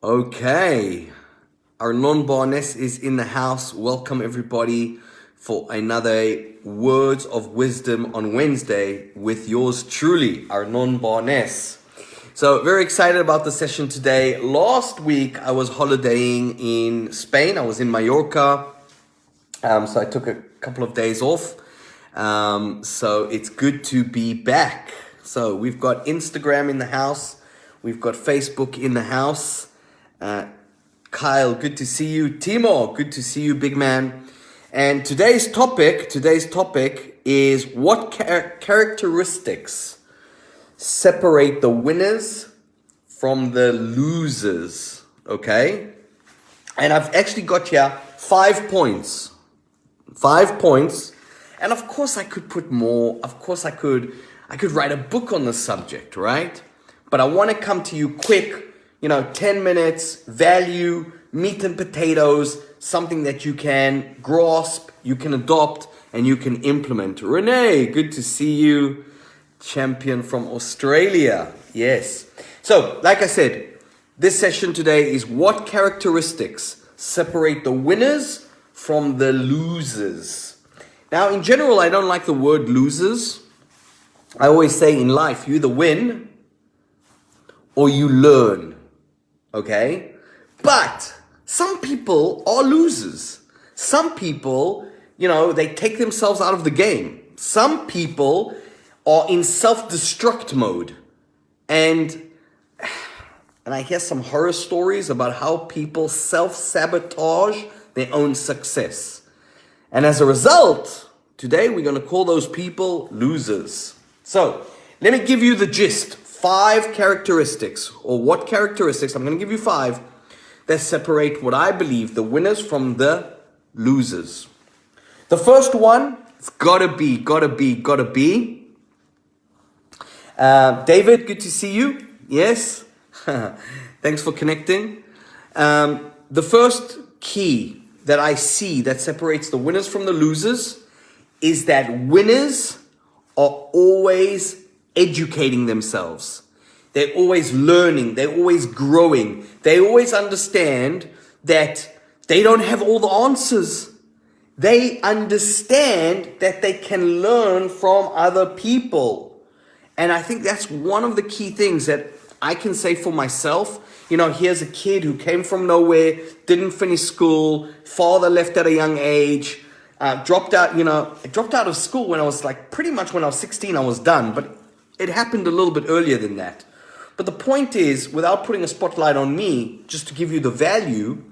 Okay, Arnon is in the house. Welcome everybody for another Words of Wisdom on Wednesday with yours truly, Arnon Barnes. So very excited about the session today. Last week I was holidaying in Spain. I was in Mallorca. So I took a couple of days off. So it's good to be back. So we've got Instagram in the house. We've got Facebook in the house. Kyle, good to see you. Timo, good to see you, big man. And today's topic is what characteristics separate the winners from the losers, okay? And I've actually got here 5 points. 5 points. And of course I could put more. Of course I could write a book on the subject, right? But I want to come to you quick, 10 minutes, value, meat and potatoes, something that you can grasp, you can adopt, and you can implement. Renee, good to see you. Champion from Australia. Yes. So, like I said, this session today is what characteristics separate the winners from the losers. Now, in general, I don't like the word losers. I always say in life, you either win or you learn. Okay? But some people are losers. Some people, they take themselves out of the game. Some people are in self-destruct mode. And I hear some horror stories about how people self-sabotage their own success. And as a result, today we're going to call those people losers. So, let me give you the gist. 5 characteristics, or what characteristics, I'm going to give you 5, that separate what I believe the winners from the losers. The first one, it's gotta be. David, good to see you. Yes. Thanks for connecting. The first key that I see that separates the winners from the losers is that winners are always educating themselves. They're always learning. They're always growing. They always understand that they don't have all the answers. They understand that they can learn from other people. And I think that's one of the key things that I can say for myself. Here's a kid who came from nowhere, didn't finish school, father left at a young age, dropped out, I dropped out of school when I was pretty much when I was 16, I was done. But it happened a little bit earlier than that. But the point is, without putting a spotlight on me, just to give you the value,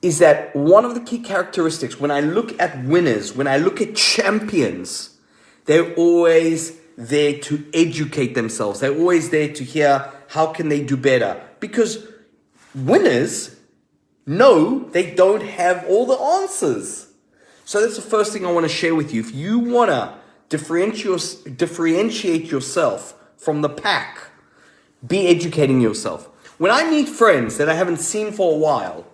is that one of the key characteristics, when I look at winners, when I look at champions, they're always there to educate themselves. They're always there to hear how can they do better. Because winners know they don't have all the answers. So that's the first thing I want to share with you. If you want to differentiate yourself from the pack, be educating yourself. When I meet friends that I haven't seen for a while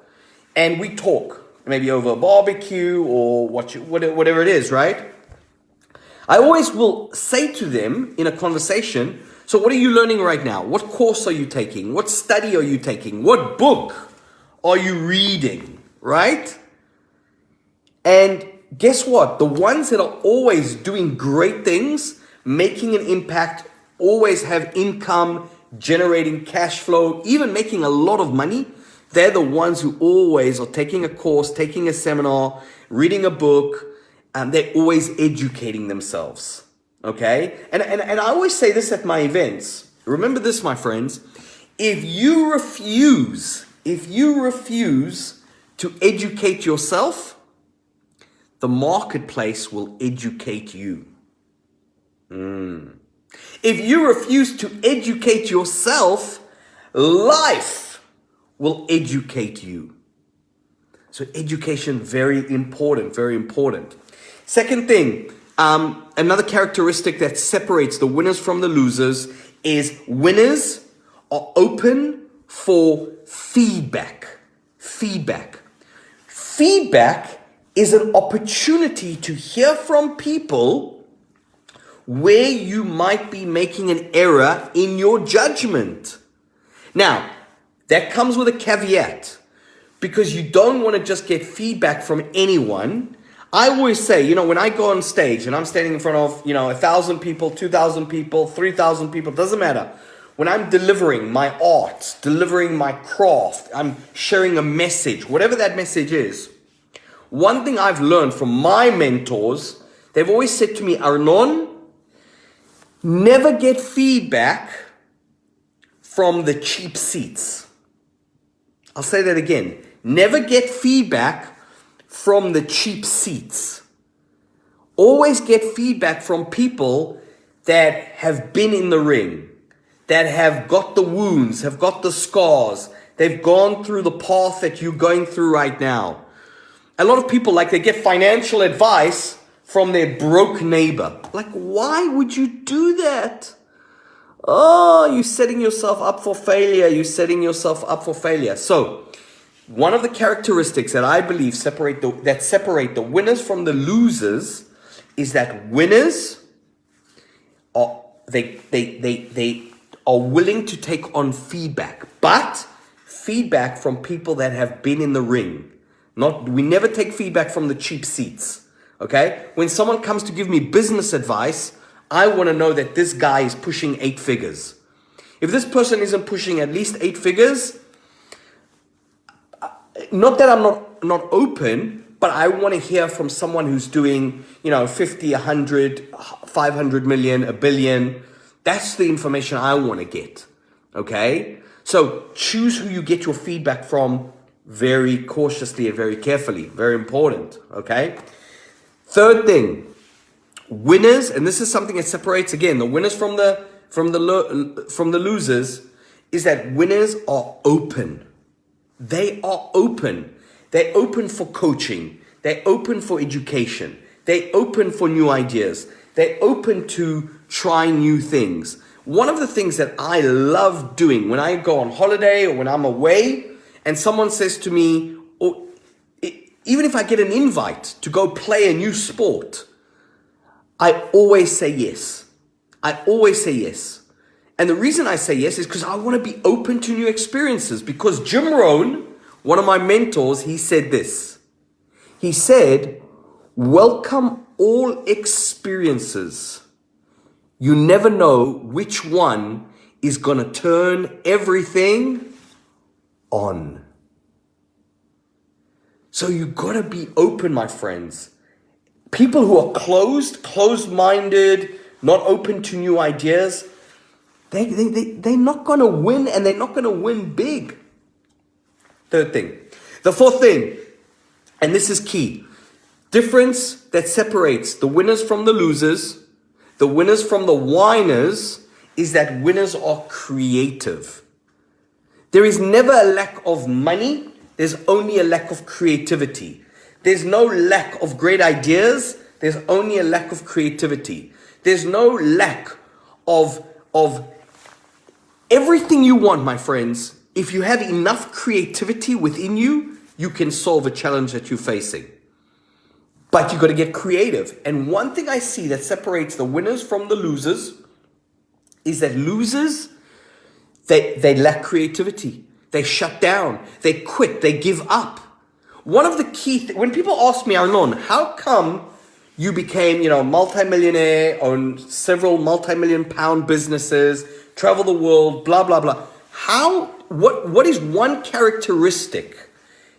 and we talk, maybe over a barbecue or whatever it is, right? I always will say to them in a conversation, so what are you learning right now? What course are you taking? What study are you taking? What book are you reading, right? And guess what? The ones that are always doing great things, making an impact, always have income, generating cash flow, even making a lot of money, they're the ones who always are taking a course, taking a seminar, reading a book, and they're always educating themselves. Okay? And I always say this at my events. Remember this, my friends. If you refuse to educate yourself, the marketplace will educate you. If you refuse to educate yourself, life will educate you. So education, very important, very important. Second thing, another characteristic that separates the winners from the losers is winners are open for feedback. Feedback is an opportunity to hear from people where you might be making an error in your judgment. Now, That comes with a caveat, because you don't want to just get feedback from anyone. I always say, when I go on stage and I'm standing in front of, 1,000 people, 2,000 people, 3,000 people, doesn't matter. When I'm delivering my art, delivering my craft, I'm sharing a message, whatever that message is. One thing I've learned from my mentors, they've always said to me, Arnon, never get feedback from the cheap seats. I'll say that again. Never get feedback from the cheap seats. Always get feedback from people that have been in the ring, that have got the wounds, have got the scars. They've gone through the path that you're going through right now. A lot of people, they get financial advice from their broke neighbor. Why would you do that? Oh, you're setting yourself up for failure. You're setting yourself up for failure. So, one of the characteristics that I believe separate the winners from the losers is that winners are they are willing to take on feedback, but feedback from people that have been in the ring. We never take feedback from the cheap seats. Okay? When someone comes to give me business advice, I want to know that this guy is pushing 8 figures. If this person isn't pushing at least 8 figures, not that I'm not open, but I want to hear from someone who's doing, 50, 100, 500 million, a billion. That's the information I want to get. Okay? So choose who you get your feedback from very cautiously and very carefully. Very important. Okay? Third thing, winners, and this is something that separates again the winners from the losers, is that winners are open. They are open. They're open for coaching. They're open for education. They're open for new ideas. They're open to try new things. One of the things that I love doing when I go on holiday or when I'm away and someone says to me, or even if I get an invite to go play a new sport, I always say yes. I always say yes. And the reason I say yes is because I want to be open to new experiences. Because Jim Rohn, one of my mentors, he said this. He said, welcome all experiences. You never know which one is going to turn everything on. So you got to be open, my friends. People who are closed-minded, not open to new ideas, they're not going to win, and they're not going to win big. Third thing. The fourth thing, and this is key. Difference that separates the winners from the losers, the winners from the whiners, is that winners are creative. There is never a lack of money. There's only a lack of creativity. There's no lack of great ideas. There's only a lack of creativity. There's no lack of everything you want, my friends. If you have enough creativity within you, you can solve a challenge that you're facing. But you got to get creative. And one thing I see that separates the winners from the losers is that losers, they lack creativity. They shut down. They quit. They give up. One of the key when people ask me, Arnon, how come you became, multimillionaire, own several multi-million pound businesses, travel the world, blah, blah, blah. What is one characteristic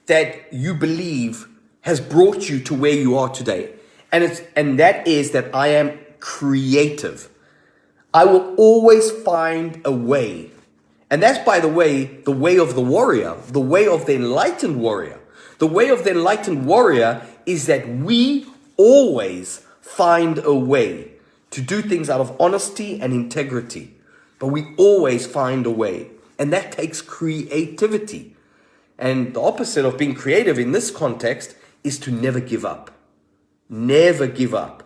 that you believe has brought you to where you are today? And that is that I am creative. I will always find a way. And that's, by the way of the warrior, the way of the enlightened warrior. The way of the enlightened warrior is that we always find a way to do things out of honesty and integrity. But we always find a way. And that takes creativity. And the opposite of being creative in this context is to never give up. Never give up.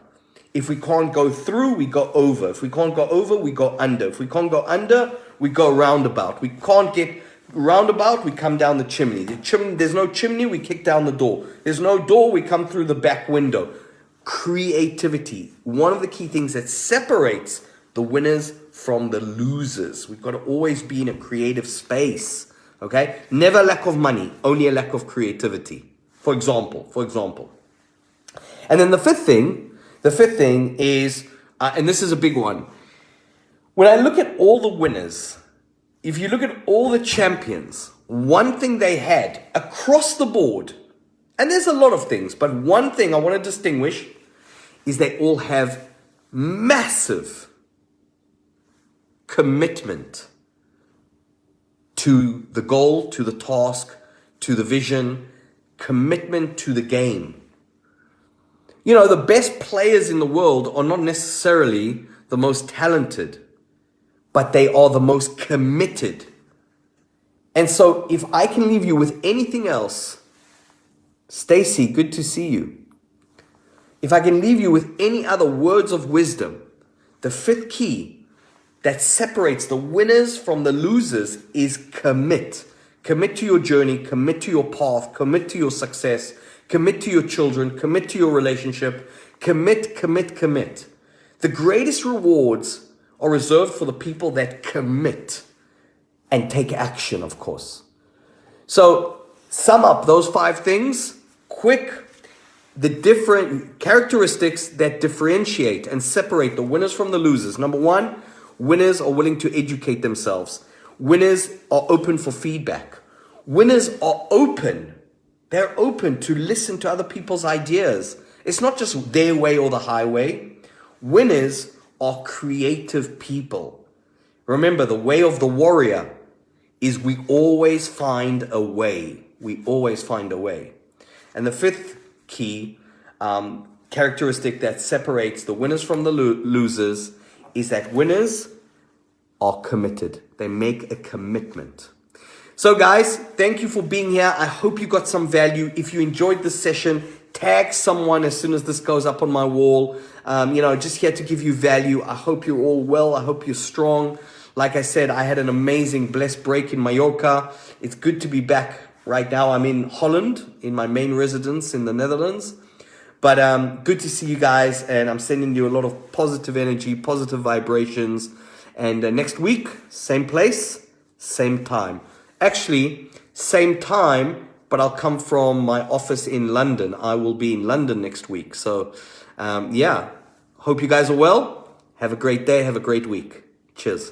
If we can't go through, we go over. If we can't go over, we go under. If we can't go under, we go roundabout. We can't get roundabout, we come down the chimney. There's no chimney, we kick down the door. There's no door, we come through the back window. Creativity. One of the key things that separates the winners from the losers. We've got to always be in a creative space. Okay? Never a lack of money, only a lack of creativity. For example. And then the fifth thing is, and this is a big one. When I look at all the winners, if you look at all the champions, one thing they had across the board, and there's a lot of things, but one thing I want to distinguish is they all have massive commitment to the goal, to the task, to the vision, commitment to the game. You know, the best players in the world are not necessarily the most talented, but they are the most committed. And so if I can leave you with anything else, Stacy, good to see you. If I can leave you with any other words of wisdom, the fifth key that separates the winners from the losers is commit. Commit to your journey, commit to your path, commit to your success, commit to your children, commit to your relationship, commit. The greatest rewards are reserved for the people that commit and take action, of course. So sum up those 5 things, quick, the different characteristics that differentiate and separate the winners from the losers. Number 1, winners are willing to educate themselves. Winners are open for feedback. Winners are open. They're open to listen to other people's ideas. It's not just their way or the highway. Winners are creative people. Remember, the way of the warrior is we always find a way. We always find a way. And the fifth key characteristic that separates the winners from the losers is that winners are committed. They make a commitment. So guys, thank you for being here. I hope you got some value. If you enjoyed this session, tag someone as soon as this goes up on my wall. Just here to give you value. I hope you're all well. I hope you're strong. Like I said, I had an amazing blessed break in Mallorca. It's good to be back. Right now I'm in Holland, in my main residence in the Netherlands. But good to see you guys, and I'm sending you a lot of positive energy, positive vibrations. And next week, same place, same time. Actually, same time, but I'll come from my office in London. I will be in London next week. So, hope you guys are well. Have a great day. Have a great week. Cheers.